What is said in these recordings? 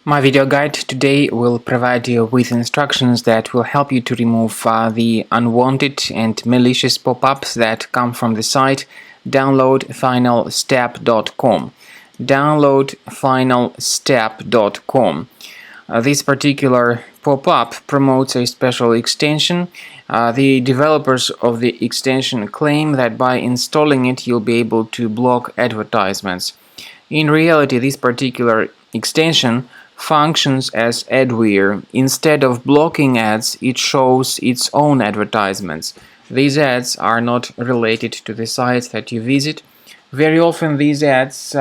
My video guide today will provide you with instructions that will help you to remove the unwanted and malicious pop-ups that come from the site downloadfinalstep.com. downloadfinalstep.com. This particular pop-up promotes a special extension. The developers of the extension claim that by installing it you'll be able to block advertisements. In reality, this particular extension functions as adware. Instead of blocking ads, it shows its own advertisements. These ads are not related to the sites that you visit. Very often these ads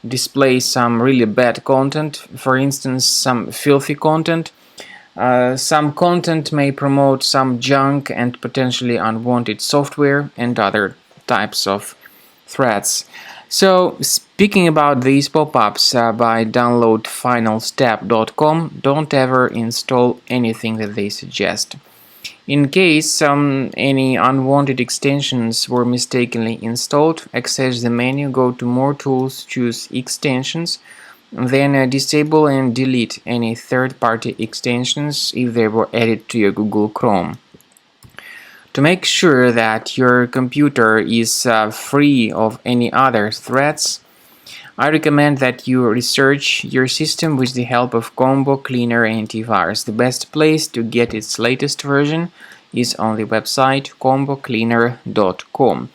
display some really bad content, for instance some filthy content. Some content may promote some junk and potentially unwanted software and other types of threats. So, speaking about these pop-ups by downloadfinalstep.com, don't ever install anything that they suggest. In case any unwanted extensions were mistakenly installed, access the menu, go to More Tools, choose Extensions, then disable and delete any third-party extensions if they were added to your Google Chrome. To make sure that your computer is free of any other threats, I recommend that you research your system with the help of Combo Cleaner Antivirus. The best place to get its latest version is on the website combocleaner.com.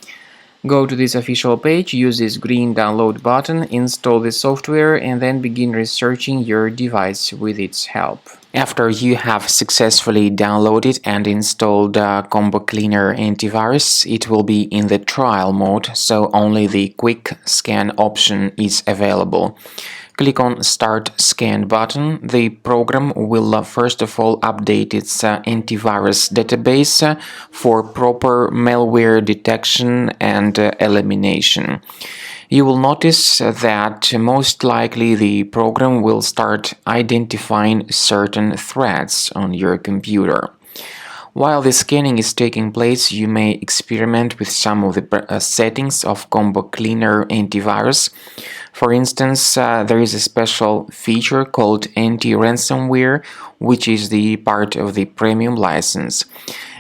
Go to this official page, use this green download button, install the software, and then begin researching your device with its help. After you have successfully downloaded and installed Combo Cleaner Antivirus, it will be in the trial mode, so only the quick scan option is available. Click on Start Scan button. The program will first of all update its antivirus database for proper malware detection and elimination. You will notice that most likely the program will start identifying certain threats on your computer. While the scanning is taking place, you may experiment with some of the settings of Combo Cleaner Antivirus. For instance, there is a special feature called anti-ransomware, which is the part of the premium license.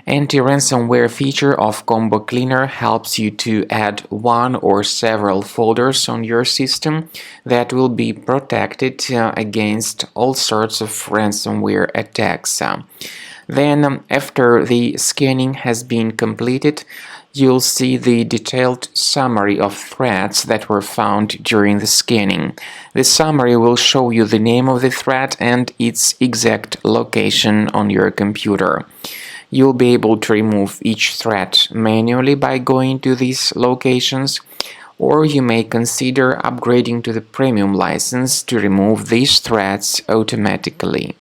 Anti-ransomware feature of Combo Cleaner helps you to add one or several folders on your system that will be protected against all sorts of ransomware attacks. Then, after the scanning has been completed, you'll see the detailed summary of threats that were found during the scanning. The summary will show you the name of the threat and its exact location on your computer. You'll be able to remove each threat manually by going to these locations, or you may consider upgrading to the premium license to remove these threats automatically.